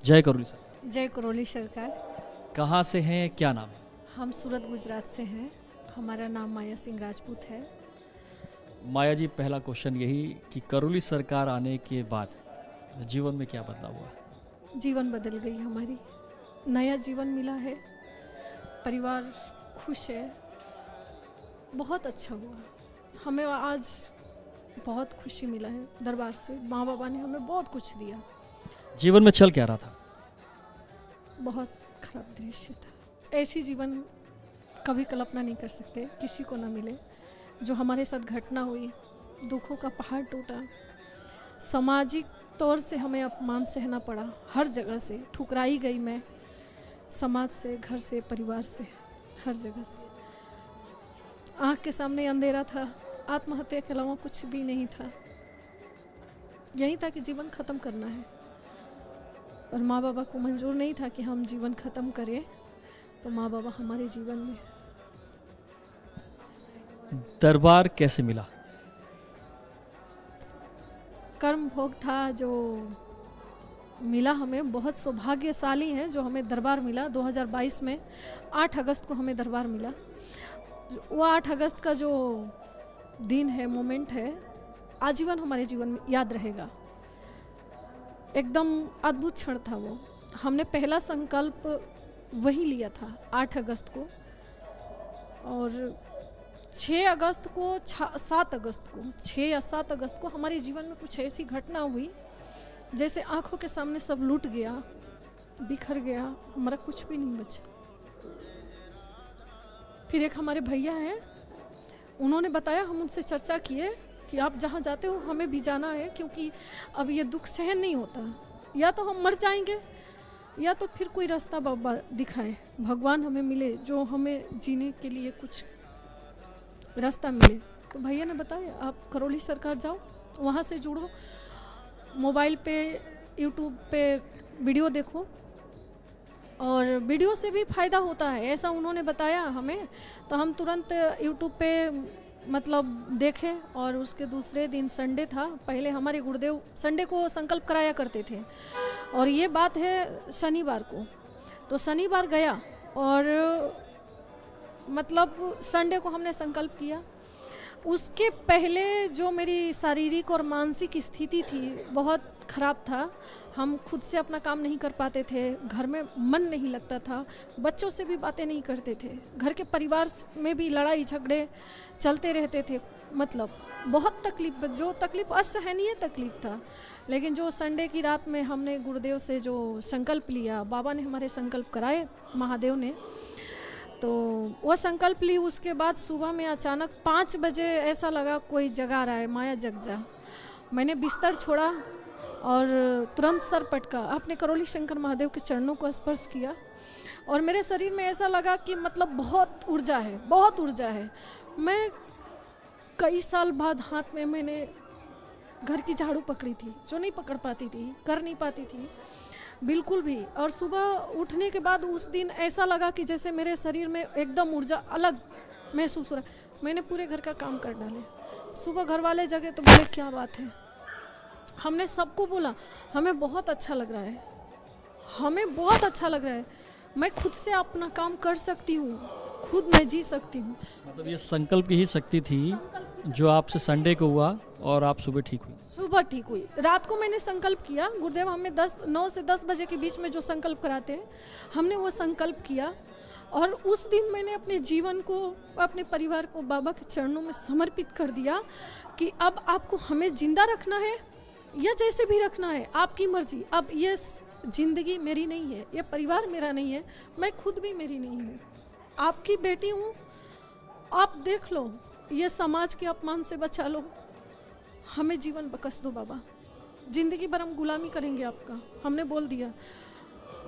जय करोली सर। जय करौली सरकार। कहाँ से हैं, क्या नाम है? हम सूरत गुजरात से हैं। हमारा नाम माया सिंह राजपूत है। माया जी, पहला क्वेश्चन यही कि करौली सरकार आने के बाद जीवन में क्या बदलाव हुआ? जीवन बदल गई हमारी, नया जीवन मिला है, परिवार खुश है, बहुत अच्छा हुआ। हमें आज बहुत खुशी मिला है दरबार से। माँ बाबा ने हमें बहुत कुछ दिया। जीवन में चल क्या रहा था? बहुत खराब दृश्य था। ऐसी जीवन कभी कल्पना नहीं कर सकते, किसी को ना मिले। जो हमारे साथ घटना हुई, दुखों का पहाड़ टूटा, सामाजिक तौर से हमें अपमान सहना पड़ा, हर जगह से ठुकराई गई मैं, समाज से, घर से, परिवार से, हर जगह से। आँख के सामने अंधेरा था, आत्महत्या के अलावा कुछ भी नहीं था। यही था कि जीवन ख़त्म करना है, और माँ बाबा को मंजूर नहीं था कि हम जीवन ख़त्म करें, तो माँ बाबा हमारे जीवन में। दरबार कैसे मिला? कर्म भोग था जो मिला हमें। बहुत सौभाग्यशाली हैं जो हमें दरबार मिला। 2022 में 8 अगस्त को हमें दरबार मिला। वो 8 अगस्त का जो दिन है, मोमेंट है, आजीवन हमारे जीवन में याद रहेगा। एकदम अद्भुत क्षण था वो। हमने पहला संकल्प वही लिया था 8 अगस्त को, और 6 अगस्त को, 7 अगस्त को, 6 या 7 अगस्त को हमारे जीवन में कुछ ऐसी घटना हुई जैसे आंखों के सामने सब लूट गया, बिखर गया, हमारा कुछ भी नहीं बचा। फिर एक हमारे भैया हैं, उन्होंने बताया, हम उनसे चर्चा किए कि आप जहाँ जाते हो हमें भी जाना है, क्योंकि अब ये दुख सहन नहीं होता। या तो हम मर जाएंगे, या तो फिर कोई रास्ता बाबा दिखाए, भगवान हमें मिले जो हमें जीने के लिए कुछ रास्ता मिले। तो भैया ने बताया, आप करौली सरकार जाओ, वहाँ से जुड़ो, मोबाइल पे, यूट्यूब पे वीडियो देखो, और वीडियो से भी फ़ायदा होता है, ऐसा उन्होंने बताया हमें। तो हम तुरंत यूट्यूब पे मतलब देखे, और उसके दूसरे दिन संडे था। पहले हमारे गुरुदेव संडे को संकल्प कराया करते थे, और ये बात है शनिवार को। तो शनिवार गया, और मतलब संडे को हमने संकल्प किया। उसके पहले जो मेरी शारीरिक और मानसिक स्थिति थी बहुत ख़राब था। हम खुद से अपना काम नहीं कर पाते थे, घर में मन नहीं लगता था, बच्चों से भी बातें नहीं करते थे, घर के परिवार में भी लड़ाई झगड़े चलते रहते थे। मतलब बहुत तकलीफ, जो तकलीफ असहनीय तकलीफ था। लेकिन जो संडे की रात में हमने गुरुदेव से जो संकल्प लिया, बाबा ने हमारे संकल्प कराए, महादेव ने, तो वो संकल्प ली। उसके बाद सुबह में अचानक 5 बजे ऐसा लगा कोई जगा रहा है, माया जग जा। मैंने बिस्तर छोड़ा और तुरंत सर पटका, अपने करौली शंकर महादेव के चरणों को स्पर्श किया, और मेरे शरीर में ऐसा लगा कि मतलब बहुत ऊर्जा है, बहुत ऊर्जा है। मैं कई साल बाद हाथ में मैंने घर की झाड़ू पकड़ी थी, जो नहीं पकड़ पाती थी, कर नहीं पाती थी बिल्कुल भी। और सुबह उठने के बाद उस दिन ऐसा लगा कि जैसे मेरे शरीर में एकदम ऊर्जा अलग महसूस हो रहा। मैंने पूरे घर का काम कर डाले। सुबह घर वाले जगे तो बोले, क्या बात है? हमने सबको बोला, हमें बहुत अच्छा लग रहा है, हमें बहुत अच्छा लग रहा है, मैं खुद से अपना काम कर सकती हूँ, खुद मैं जी सकती हूँ। मतलब ये संकल्प की ही शक्ति थी जो आपसे संडे को हुआ, और आप सुबह ठीक हुई? सुबह ठीक हुई। रात को मैंने संकल्प किया, गुरुदेव हमें 9 से 10 बजे के बीच में जो संकल्प कराते हैं, हमने वो संकल्प किया, और उस दिन मैंने अपने जीवन को, अपने परिवार को बाबा के चरणों में समर्पित कर दिया कि अब आपको हमें जिंदा रखना है या जैसे भी रखना है, आपकी मर्जी। अब ये जिंदगी मेरी नहीं है, ये परिवार मेरा नहीं है, मैं खुद भी मेरी नहीं हूँ, आपकी बेटी हूँ। आप देख लो, ये समाज के अपमान से बचा लो, हमें जीवन बख्श दो बाबा, जिंदगी भर हम गुलामी करेंगे आपका। हमने बोल दिया।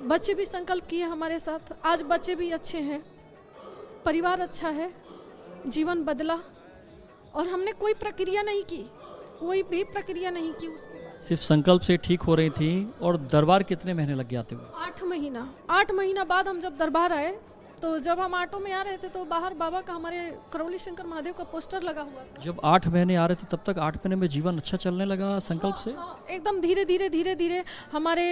बच्चे भी संकल्प किए हमारे साथ, आज बच्चे भी अच्छे हैं, परिवार अच्छा है, जीवन बदला। और हमने कोई प्रक्रिया नहीं की, कोई भी प्रक्रिया नहीं की उसके बाद। सिर्फ संकल्प से ठीक हो रही थी। और दरबार कितने महीने लग गए आते हुए? 8 महीना। 8 महीना बाद हम जब दरबार आए तो जब हम ऑटो में आ रहे थे तो बाहर बाबा का, हमारे करौली शंकर महादेव का पोस्टर लगा हुआ था। जब 8 महीने आ रहे थे तब तक 8 महीने में जीवन अच्छा चलने लगा संकल्प से? हाँ, एकदम धीरे धीरे हमारे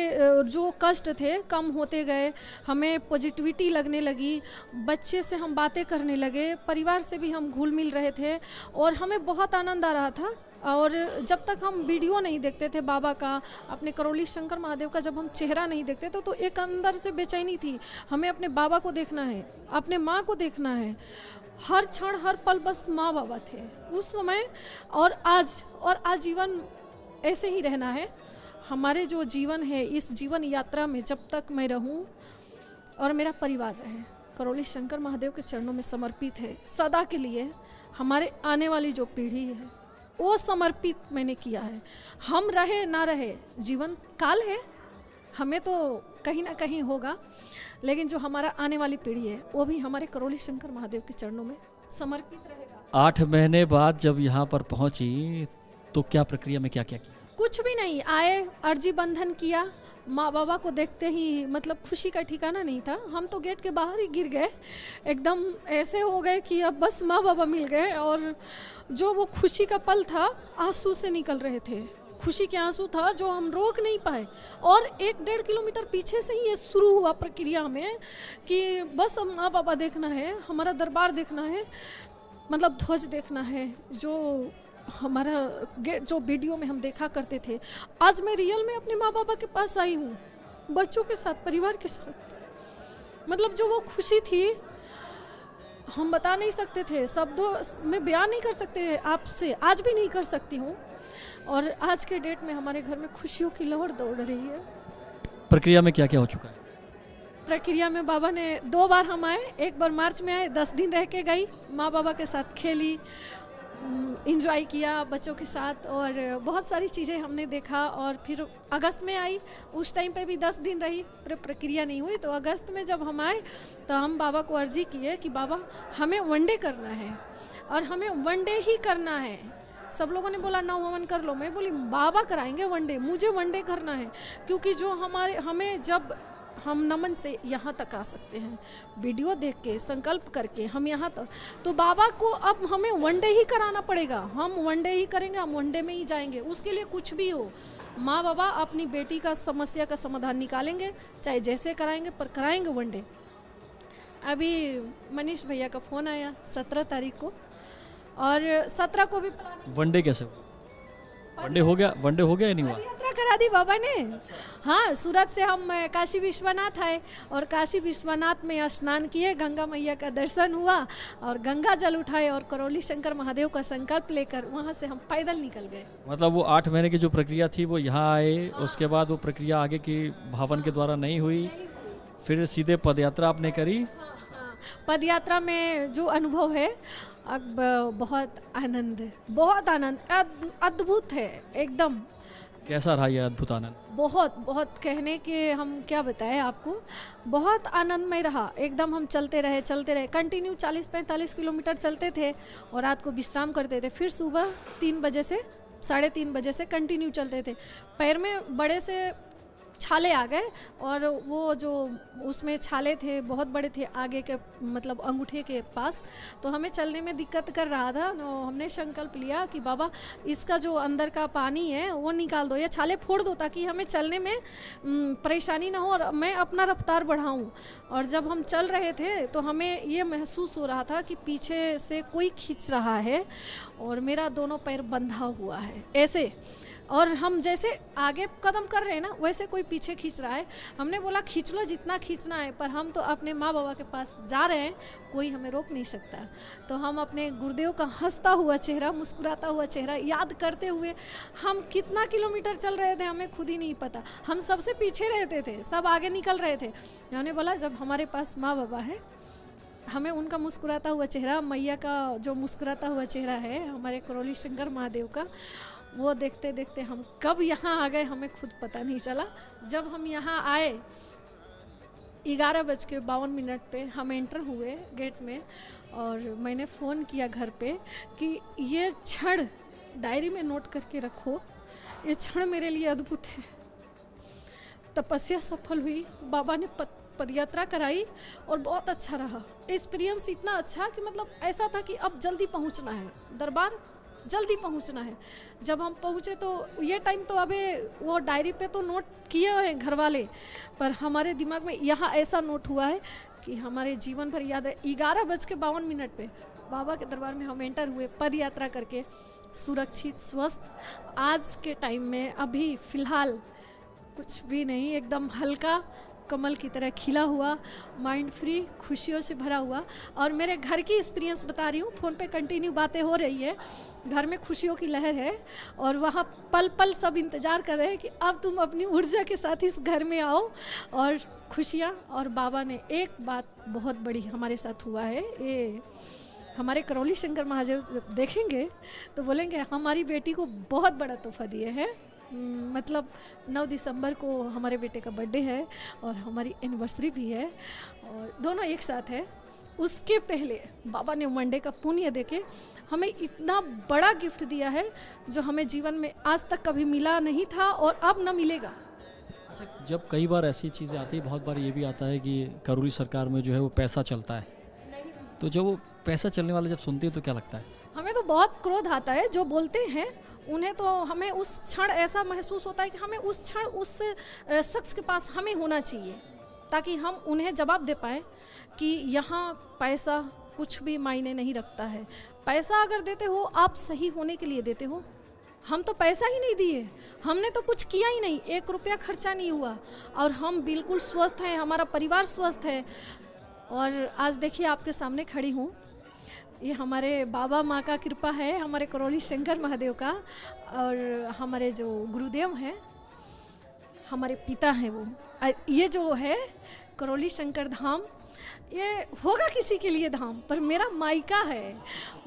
जो कष्ट थे कम होते गए, हमें पॉजिटिविटी लगने लगी, बच्चे से हम बातें करने लगे, परिवार से भी हम घुल मिल रहे थे और हमें बहुत आनंद आ रहा था। और जब तक हम वीडियो नहीं देखते थे बाबा का, अपने करौली शंकर महादेव का जब हम चेहरा नहीं देखते थे, तो एक अंदर से बेचैनी थी, हमें अपने बाबा को देखना है, अपने माँ को देखना है, हर क्षण हर पल बस माँ बाबा थे उस समय। और आजीवन ऐसे ही रहना है। हमारे जो जीवन है, इस जीवन यात्रा में जब तक मैं रहूं और मेरा परिवार रहे, करौली शंकर महादेव के चरणों में समर्पित है सदा के लिए। हमारे आने वाली जो पीढ़ी है वो समर्पित मैंने किया है। हम रहे ना रहे, जीवन काल है, हमें तो कहीं ना कहीं होगा, लेकिन जो हमारा आने वाली पीढ़ी है वो भी हमारे करौली शंकर महादेव के चरणों में समर्पित रहेगा। 8 महीने बाद जब यहाँ पर पहुँची तो क्या प्रक्रिया में क्या क्या किया? कुछ भी नहीं, आए, अर्जी बंधन किया, माँ बाबा को देखते ही मतलब खुशी का ठिकाना नहीं था। हम तो गेट के बाहर ही गिर गए, एकदम ऐसे हो गए कि अब बस माँ बाबा मिल गए। और जो वो खुशी का पल था, आंसू से निकल रहे थे, खुशी के आंसू था जो हम रोक नहीं पाए। और 1-1.5 किलोमीटर पीछे से ही ये शुरू हुआ प्रक्रिया में कि बस अब माँ बाबा देखना है, हमारा दरबार देखना है, मतलब ध्वज देखना है, जो हमारा गेट जो वीडियो में हम देखा करते थे। आज मैं रियल में अपने माँ बाबा के पास आई हूँ, बच्चों के साथ, परिवार के साथ। मतलब जो वो खुशी थी हम बता नहीं सकते थे, शब्दों में बयान नहीं कर सकते आपसे, आज भी नहीं कर सकती हूँ। और आज के डेट में हमारे घर में खुशियों की लहर दौड़ रही है। प्रक्रिया में क्या क्या हो चुका है? प्रक्रिया में बाबा ने 2 बार हम आए, एक बार मार्च में आए, 10 दिन रह के गई, माँ बाबा के साथ खेली, इंजॉय किया बच्चों के साथ और बहुत सारी चीज़ें हमने देखा। और फिर अगस्त में आई, उस टाइम पे भी 10 दिन रही, प्रक्रिया नहीं हुई। तो अगस्त में जब हम आए तो हम बाबा को अर्जी किए कि बाबा हमें वनडे करना है और हमें वनडे ही करना है। सब लोगों ने बोला नौ हवन कर लो, मैं बोली बाबा कराएंगे वनडे, मुझे वनडे करना है। क्योंकि जो हमें जब हम नमन से यहाँ तक आ सकते हैं, वीडियो देख के संकल्प करके हम यहाँ तक, तो बाबा को अब हमें वनडे ही कराना पड़ेगा। हम वनडे ही करेंगे, हम वनडे में ही जाएंगे, उसके लिए कुछ भी हो माँ बाबा अपनी बेटी का समस्या का समाधान निकालेंगे, चाहे जैसे कराएंगे पर कराएंगे वनडे। अभी मनीष भैया का फ़ोन आया 17 तारीख को और 17 को भी वनडे कैसे हुआ? वनडे हो गया? वनडे हो गया या नहीं हुआ? यात्रा करा दी बाबा ने। हाँ, सूरत से हम काशी विश्वनाथ आए और काशी विश्वनाथ में स्नान किए, गंगा मैया का दर्शन हुआ और गंगा जल उठाए और करौली शंकर महादेव का संकल्प लेकर वहाँ से हम पैदल निकल गए। मतलब वो 8 महीने की जो प्रक्रिया थी वो यहाँ आए, उसके बाद वो प्रक्रिया आगे की भावन के द्वारा नहीं हुई, फिर सीधे पदयात्रा आपने करी। पद यात्रा में जो अनुभव है अब बहुत आनंद अद्भुत है एकदम। कैसा रहा ये अद्भुत आनंद? बहुत कहने के हम क्या बताएं आपको, बहुत आनंदमय रहा एकदम। हम चलते रहे कंटिन्यू 40-45 किलोमीटर चलते थे और रात को विश्राम करते थे, फिर सुबह 3 बजे से 3:30 बजे से कंटिन्यू चलते थे। पैर में बड़े से छाले आ गए और वो जो उसमें छाले थे बहुत बड़े थे आगे के, मतलब अंगूठे के पास, तो हमें चलने में दिक्कत कर रहा था। तो हमने संकल्प लिया कि बाबा इसका जो अंदर का पानी है वो निकाल दो, या छाले फोड़ दो, ताकि हमें चलने में परेशानी ना हो और मैं अपना रफ्तार बढ़ाऊं। और जब हम चल रहे थे तो हमें ये महसूस हो रहा था कि पीछे से कोई खींच रहा है और मेरा दोनों पैर बंधा हुआ है ऐसे, और हम जैसे आगे कदम कर रहे हैं ना वैसे कोई पीछे खींच रहा है। हमने बोला खींच लो जितना खींचना है, पर हम तो अपने माँ बाबा के पास जा रहे हैं, कोई हमें रोक नहीं सकता। तो हम अपने गुरुदेव का हंसता हुआ चेहरा, मुस्कुराता हुआ चेहरा याद करते हुए हम कितना किलोमीटर चल रहे थे हमें खुद ही नहीं पता। हम सबसे पीछे रहते थे, सब आगे निकल रहे थे। उन्होंने बोला जब हमारे पास माँ बाबा है, हमें उनका मुस्कुराता हुआ चेहरा, मैया का जो मुस्कुराता हुआ चेहरा है हमारे करौली शंकर महादेव का, वो देखते देखते हम कब यहाँ आ गए हमें खुद पता नहीं चला। जब हम यहाँ आए 11:52 पे हम एंटर हुए गेट में और मैंने फ़ोन किया घर पे कि ये क्षण डायरी में नोट करके रखो, ये क्षण मेरे लिए अद्भुत है। तपस्या सफल हुई, बाबा ने पदयात्रा कराई और बहुत अच्छा रहा। एक्सपीरियंस इतना अच्छा कि मतलब ऐसा था कि अब जल्दी पहुंचना है दरबार, जल्दी पहुंचना है। जब हम पहुंचे तो ये टाइम तो अभी वो डायरी पे तो नोट किए हैं घर वाले, पर हमारे दिमाग में यहाँ ऐसा नोट हुआ है कि हमारे जीवन भर याद है। 11:52 पे बाबा के दरबार में हम एंटर हुए पद यात्रा करके, सुरक्षित स्वस्थ। आज के टाइम में अभी फ़िलहाल कुछ भी नहीं, एकदम हल्का कमल की तरह खिला हुआ, माइंड फ्री, खुशियों से भरा हुआ। और मेरे घर की एक्सपीरियंस बता रही हूँ, फ़ोन पे कंटिन्यू बातें हो रही है। घर में खुशियों की लहर है और वहाँ पल पल सब इंतज़ार कर रहे हैं कि अब तुम अपनी ऊर्जा के साथ इस घर में आओ और खुशियाँ। और बाबा ने एक बात बहुत बड़ी हमारे साथ हुआ है, ये हमारे करौली शंकर महादेव जब देखेंगे तो बोलेंगे हमारी बेटी को बहुत बड़ा तोहफा दिए हैं। मतलब 9 दिसंबर को हमारे बेटे का बर्थडे है और हमारी एनिवर्सरी भी है और दोनों एक साथ है। उसके पहले बाबा ने मंडे का पुण्य देके हमें इतना बड़ा गिफ्ट दिया है जो हमें जीवन में आज तक कभी मिला नहीं था और अब न मिलेगा। अच्छा, जब कई बार ऐसी चीज़ें आती है, बहुत बार ये भी आता है कि करौली सरकार में जो है वो पैसा चलता है, तो जब वो पैसा चलने वाले जब सुनते हैं तो क्या लगता है? हमें तो बहुत क्रोध आता है। जो बोलते हैं उन्हें तो हमें उस क्षण ऐसा महसूस होता है कि हमें उस क्षण उस शख्स के पास हमें होना चाहिए ताकि हम उन्हें जवाब दे पाएँ कि यहाँ पैसा कुछ भी मायने नहीं रखता है। पैसा अगर देते हो आप सही होने के लिए देते हो। हम तो पैसा ही नहीं दिए, हमने तो कुछ किया ही नहीं, 1 रुपया खर्चा नहीं हुआ और हम बिल्कुल स्वस्थ हैं, हमारा परिवार स्वस्थ है। और आज देखिए आपके सामने खड़ी हूँ, ये हमारे बाबा माँ का कृपा है, हमारे करौली शंकर महादेव का, और हमारे जो गुरुदेव हैं, हमारे पिता हैं वो। ये जो है करौली शंकर धाम, ये होगा किसी के लिए धाम, पर मेरा मायका है।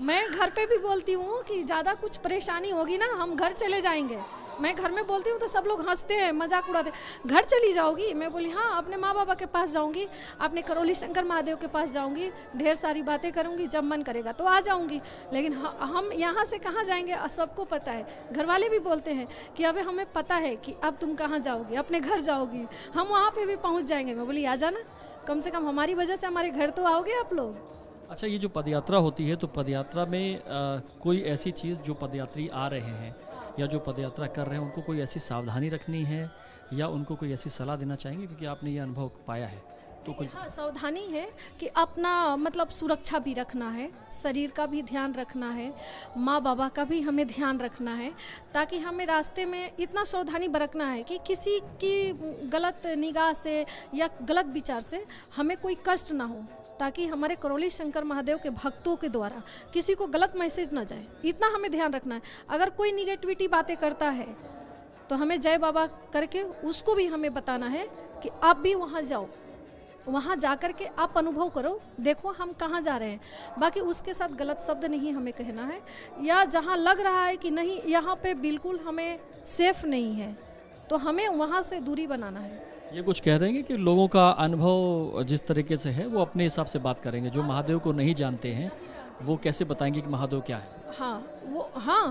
मैं घर पे भी बोलती हूँ कि ज़्यादा कुछ परेशानी होगी ना हम घर चले जाएंगे। मैं घर में बोलती हूँ तो सब लोग हंसते हैं, मजाक उड़ाते हैं, घर चली जाओगी? मैं बोली हाँ, अपने माँ बाबा के पास जाऊँगी, अपने करौली शंकर महादेव के पास जाऊँगी, ढेर सारी बातें करूँगी, जब मन करेगा तो आ जाऊँगी। लेकिन हम यहाँ से कहाँ जाएंगे? सबको पता है, घर वाले भी बोलते हैं कि अबे हमें पता है कि अब तुम कहाँ जाओगी, अपने घर जाओगी, हम वहाँ पर भी पहुँच जाएंगे। मैं बोली आ जाना, कम से कम हमारी वजह से हमारे घर तो आओगे आप लोग। अच्छा, ये जो पदयात्रा होती है तो पदयात्रा में कोई ऐसी चीज़ जो पदयात्री आ रहे हैं या जो पदयात्रा कर रहे हैं उनको कोई ऐसी सावधानी रखनी है या उनको कोई ऐसी सलाह देना चाहेंगे, क्योंकि आपने ये अनुभव पाया है तो कोई? हाँ, सावधानी है कि अपना मतलब सुरक्षा भी रखना है, शरीर का भी ध्यान रखना है, माँ बाबा का भी हमें ध्यान रखना है, ताकि हमें रास्ते में इतना सावधानी बरतना है कि किसी की गलत निगाह से या गलत विचार से हमें कोई कष्ट ना हो, ताकि हमारे करौली शंकर महादेव के भक्तों के द्वारा किसी को गलत मैसेज ना जाए, इतना हमें ध्यान रखना है। अगर कोई निगेटिविटी बातें करता है तो हमें जय बाबा करके उसको भी हमें बताना है कि आप भी वहाँ जाओ, वहाँ जा कर के आप अनुभव करो, देखो हम कहाँ जा रहे हैं। बाकी उसके साथ गलत शब्द नहीं हमें कहना है, या जहाँ लग रहा है कि नहीं यहाँ पे बिल्कुल हमें सेफ नहीं है तो हमें वहाँ से दूरी बनाना है। ये कुछ कह रहे हैं कि लोगों का अनुभव जिस तरीके से है वो अपने हिसाब से बात करेंगे, जो महादेव को नहीं जानते हैं वो कैसे बताएंगे कि महादेव क्या है? हाँ,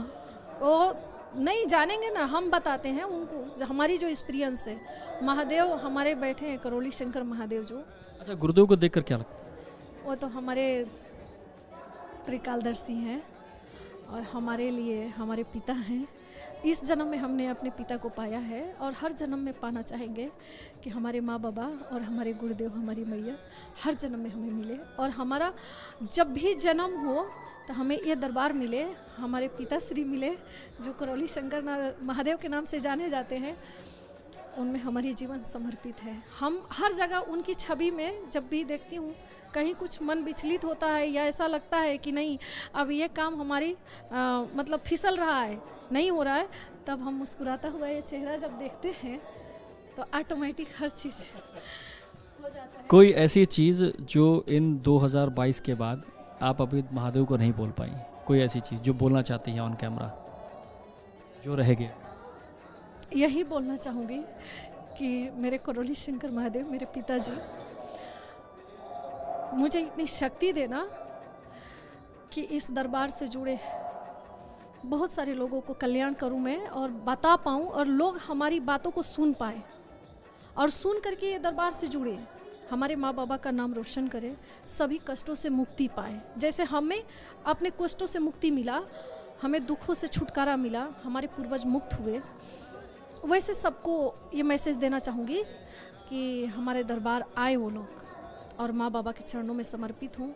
वो नहीं जानेंगे ना, हम बताते हैं उनको हमारी जो एक्सपीरियंस है। महादेव हमारे बैठे हैं, करौली शंकर महादेव जो। अच्छा, गुरुदेव को देखकर क्या लगता है? वो तो हमारे त्रिकालदर्शी हैं और हमारे लिए हमारे पिता हैं। इस जन्म में हमने अपने पिता को पाया है और हर जन्म में पाना चाहेंगे कि हमारे माँ बाबा और हमारे गुरुदेव, हमारी मैया हर जन्म में हमें मिले और हमारा जब भी जन्म हो तो हमें ये दरबार मिले, हमारे पिताश्री मिले जो करौली शंकर महादेव के नाम से जाने जाते हैं। उनमें हमारी जीवन समर्पित है। हम हर जगह उनकी छवि में जब भी देखती हूँ, कहीं कुछ मन विचलित होता है या ऐसा लगता है कि नहीं अब ये काम हमारी मतलब फिसल रहा है, नहीं हो रहा है, तब हम मुस्कुराता हुआ ये चेहरा जब देखते हैं तो ऑटोमेटिक हर चीज़ हो जाता है। कोई ऐसी चीज़ जो इन 2022 के बाद आप अभी महादेव को नहीं बोल पाई, कोई ऐसी चीज़ जो बोलना चाहती हैं ऑन कैमरा जो रह गया? यही बोलना चाहूँगी कि मेरे करौली शंकर महादेव, मेरे पिताजी, मुझे इतनी शक्ति देना कि इस दरबार से जुड़े बहुत सारे लोगों को कल्याण करूं मैं और बता पाऊं और लोग हमारी बातों को सुन पाए और सुन करके ये दरबार से जुड़े। हमारे माँ बाबा का नाम रोशन करे, सभी कष्टों से मुक्ति पाए। जैसे हमें अपने कष्टों से मुक्ति मिला, हमें दुखों से छुटकारा मिला, हमारे पूर्वज मुक्त हुए, वैसे सबको ये मैसेज देना चाहूँगी कि हमारे दरबार आए वो लोग और माँ बाबा के चरणों में समर्पित हों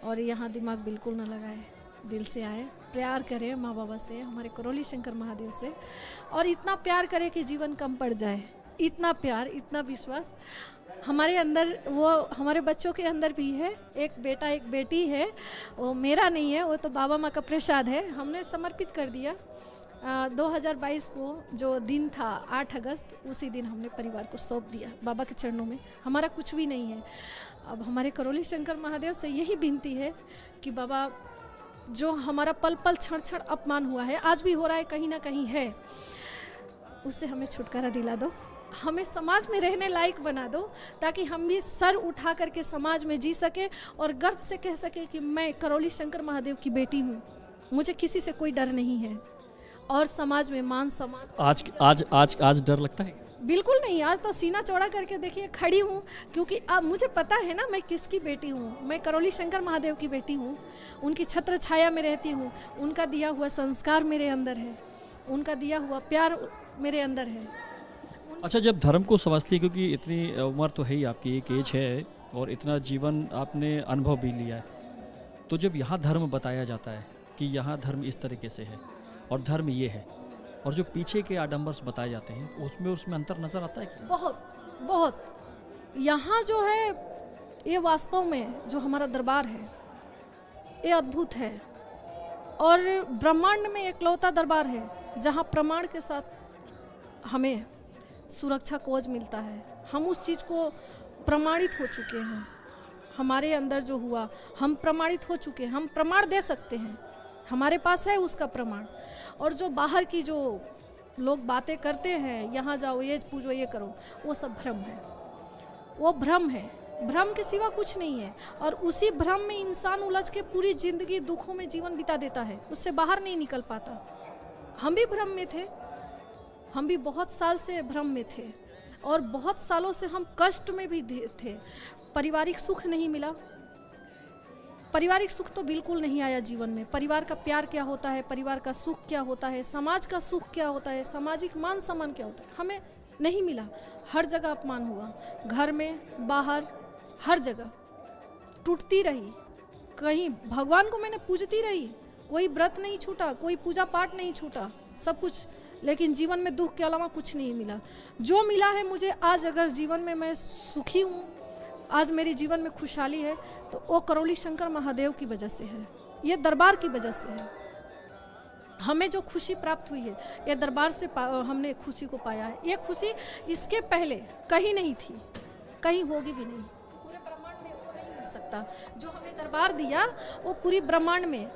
और यहाँ दिमाग बिल्कुल न लगाए, दिल से आए, प्यार करें माँ बाबा से, हमारे करौली शंकर महादेव से, और इतना प्यार करें कि जीवन कम पड़ जाए। इतना प्यार, इतना विश्वास हमारे अंदर, वो हमारे बच्चों के अंदर भी है। एक बेटा एक बेटी है, वो मेरा नहीं है, वो तो बाबा माँ का प्रसाद है। हमने समर्पित कर दिया 2022 को जो दिन था 8 अगस्त, उसी दिन हमने परिवार को सौंप दिया बाबा के चरणों में। हमारा कुछ भी नहीं है। अब हमारे करौली शंकर महादेव से यही विनती है कि बाबा, जो हमारा पल पल क्षण क्षण अपमान हुआ है, आज भी हो रहा है, कहीं ना कहीं है, उससे हमें छुटकारा दिला दो, हमें समाज में रहने लायक बना दो, ताकि हम भी सर उठा करके समाज में जी सके और गर्व से कह सके कि मैं करौली शंकर महादेव की बेटी हूँ, मुझे किसी से कोई डर नहीं है, और समाज में मान सम्मान। आज डर लगता है? बिल्कुल नहीं, आज तो सीना चौड़ा करके देखिए खड़ी हूँ, क्योंकि अब मुझे पता है ना मैं किसकी बेटी हूँ। मैं करौली शंकर महादेव की बेटी हूँ, उनकी छत्र छाया में रहती हूँ, उनका दिया हुआ संस्कार मेरे अंदर है, उनका दिया हुआ प्यार मेरे अंदर है। अच्छा, जब धर्म को समझती है, क्योंकि इतनी उम्र तो है ही आपकी, एक एज है और इतना जीवन आपने अनुभव भी लिया है, तो जब यहाँ धर्म बताया जाता है कि यहाँ धर्म इस तरीके से है और धर्म ये है, और जो पीछे के आडंबर्स बताए जाते हैं उसमें अंतर नज़र आता है कि? बहुत बहुत। यहाँ जो है, ये वास्तव में जो हमारा दरबार है ये अद्भुत है, और ब्रह्मांड में एकलौता दरबार है जहाँ प्रमाण के साथ हमें सुरक्षा कवच मिलता है। हम उस चीज़ को प्रमाणित हो चुके हैं, हमारे अंदर जो हुआ हम प्रमाणित हो चुके हैं, हम प्रमाण दे सकते हैं, हमारे पास है उसका प्रमाण। और जो बाहर की जो लोग बातें करते हैं, यहाँ जाओ, ये पूजो, ये करो, वो सब भ्रम है, वो भ्रम है, भ्रम के सिवा कुछ नहीं है। और उसी भ्रम में इंसान उलझ के पूरी जिंदगी दुखों में जीवन बिता देता है, उससे बाहर नहीं निकल पाता। हम भी भ्रम में थे, हम भी बहुत साल से भ्रम में थे, और बहुत सालों से हम कष्ट में भी थे। पारिवारिक सुख नहीं मिला, पारिवारिक सुख तो बिल्कुल नहीं आया जीवन में। परिवार का प्यार क्या होता है, परिवार का सुख क्या होता है, समाज का सुख क्या होता है, सामाजिक मान सम्मान क्या होता है, हमें नहीं मिला। हर जगह अपमान हुआ, घर में, बाहर, हर जगह टूटती रही। कहीं भगवान को मैंने पूजती रही, कोई व्रत नहीं छूटा, कोई पूजा पाठ नहीं छूटा, सब कुछ, लेकिन जीवन में दुख के अलावा कुछ नहीं मिला। जो मिला है मुझे आज, अगर जीवन में मैं सुखी हूँ, आज मेरे जीवन में खुशहाली है, तो वो करौली शंकर महादेव की वजह से है, ये दरबार की वजह से है। हमें जो खुशी प्राप्त हुई है, ये दरबार से हमने खुशी को पाया है। ये खुशी इसके पहले कहीं नहीं थी, कहीं होगी भी नहीं, पूरे ब्रह्मांड में वो नहीं मिल सकता। जो हमें दरबार दिया वो पूरी ब्रह्मांड में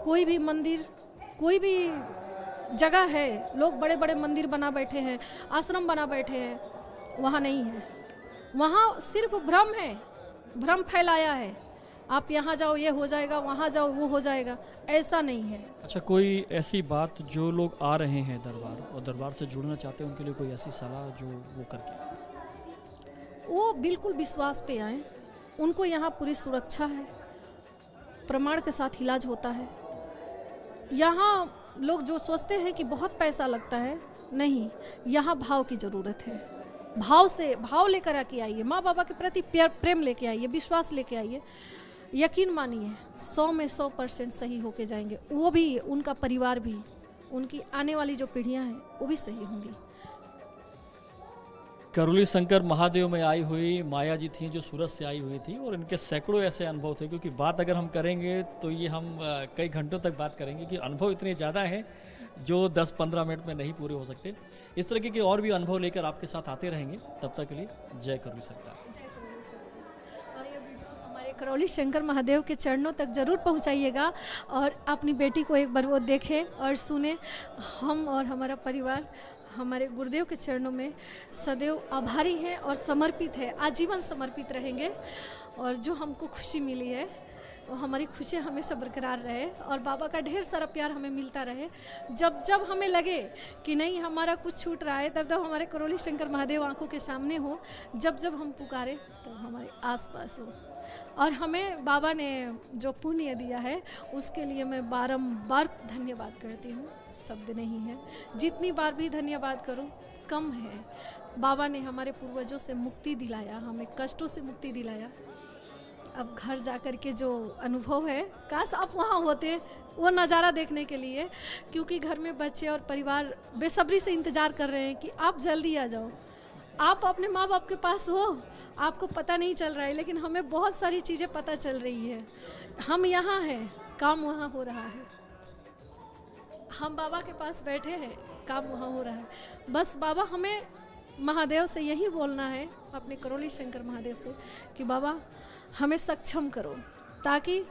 कोई भी मंदिर, कोई भी जगह है, लोग बड़े बड़े मंदिर बना बैठे हैं, आश्रम बना बैठे हैं, वहाँ नहीं है। वहाँ सिर्फ भ्रम है, भ्रम फैलाया है। आप यहाँ जाओ ये हो जाएगा, वहाँ जाओ वो हो जाएगा, ऐसा नहीं है। अच्छा, कोई ऐसी बात जो लोग आ रहे हैं दरबार और दरबार से जुड़ना चाहते हैं, उनके लिए कोई ऐसी सलाह जो वो करके? वो बिल्कुल विश्वास पे आए, उनको यहाँ पूरी सुरक्षा है, प्रमाण के साथ इलाज होता है। यहाँ लोग जो सोचते हैं कि बहुत पैसा लगता है, नहीं, यहाँ भाव की ज़रूरत है। भाव से, भाव लेकर आके आइए, माँ बाबा के प्रति प्रेम लेके आइए, विश्वास लेके आइए, यकीन मानिए 100 में 100% सही होके जाएंगे। वो भी, उनका परिवार भी, उनकी आने वाली जो पीढ़ियां हैं वो भी सही होंगी। करौली शंकर महादेव में आई हुई माया जी थी, जो सूरत से आई हुई थी, और इनके सैकड़ों ऐसे अनुभव थे। क्योंकि बात अगर हम करेंगे तो ये हम कई घंटों तक बात करेंगे, कि अनुभव इतने ज़्यादा हैं जो 10-15 मिनट में नहीं पूरे हो सकते। इस तरीके के और भी अनुभव लेकर आपके साथ आते रहेंगे। तब तक के लिए जय करौली शंकर। और ये वीडियो हमारे करौली शंकर महादेव के चरणों तक जरूर पहुंचाइएगा, और अपनी बेटी को एक बार वो देखें और सुने। हम और हमारा परिवार हमारे गुरुदेव के चरणों में सदैव आभारी हैं और समर्पित है, आजीवन समर्पित रहेंगे। और जो हमको खुशी मिली है वो हमारी खुशी हमेशा बरकरार रहे और बाबा का ढेर सारा प्यार हमें मिलता रहे। जब जब हमें लगे कि नहीं हमारा कुछ छूट रहा है, तब तब हमारे करौली शंकर महादेव आंखों के सामने हो, जब जब हम पुकारे तो हमारे आसपास हो। और हमें बाबा ने जो पुण्य दिया है उसके लिए मैं बारंबार धन्यवाद करती हूँ, शब्द नहीं है। जितनी बार भी धन्यवाद करूँ कम है। बाबा ने हमारे पूर्वजों से मुक्ति दिलाया, हमें कष्टों से मुक्ति दिलाया। अब घर जाकर के जो अनुभव है, काश आप वहाँ होते वो नज़ारा देखने के लिए, क्योंकि घर में बच्चे और परिवार बेसब्री से इंतज़ार कर रहे हैं कि आप जल्दी आ जाओ। आप अपने माँ बाप के पास हो, आपको पता नहीं चल रहा है, लेकिन हमें बहुत सारी चीज़ें पता चल रही है। हम यहाँ हैं, काम वहाँ हो रहा है। हम बाबा के पास बैठे हैं, काम वहाँ हो रहा है। बस बाबा हमें महादेव से यही बोलना है, अपने करौली शंकर महादेव से, कि बाबा हमें सक्षम करो ताकि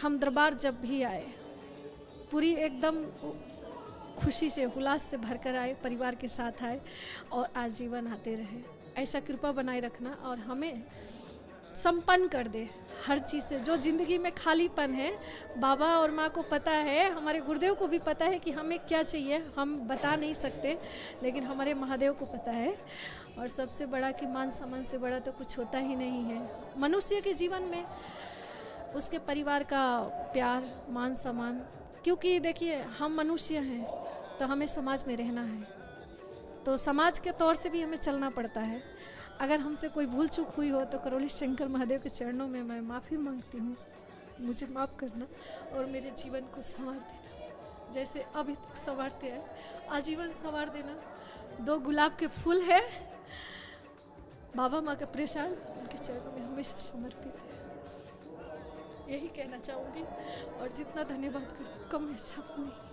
हम दरबार जब भी आए पूरी एकदम खुशी से उल्लास से भरकर आए, परिवार के साथ आए और आजीवन आते रहे। ऐसा कृपा बनाए रखना और हमें संपन्न कर दे हर चीज़ से। जो ज़िंदगी में खालीपन है, बाबा और माँ को पता है, हमारे गुरुदेव को भी पता है कि हमें क्या चाहिए, हम बता नहीं सकते, लेकिन हमारे महादेव को पता है। और सबसे बड़ा कि मान सम्मान से बड़ा तो कुछ होता ही नहीं है मनुष्य के जीवन में, उसके परिवार का प्यार, मान सम्मान। क्योंकि देखिए हम मनुष्य हैं तो हमें समाज में रहना है, तो समाज के तौर से भी हमें चलना पड़ता है। अगर हमसे कोई भूल चूक हुई हो तो करौली शंकर महादेव के चरणों में मैं माफ़ी मांगती हूँ, मुझे माफ़ करना और मेरे जीवन को संवार देना, जैसे अभी तक संवारते हैं, आजीवन संवार देना। 2 गुलाब के फूल है, बाबा माँ का प्रसाद उनके चरणों में हमेशा समर्पित है। यही कहना चाहूँगी और जितना धन्यवाद करूँ कम है, शब्द नहीं।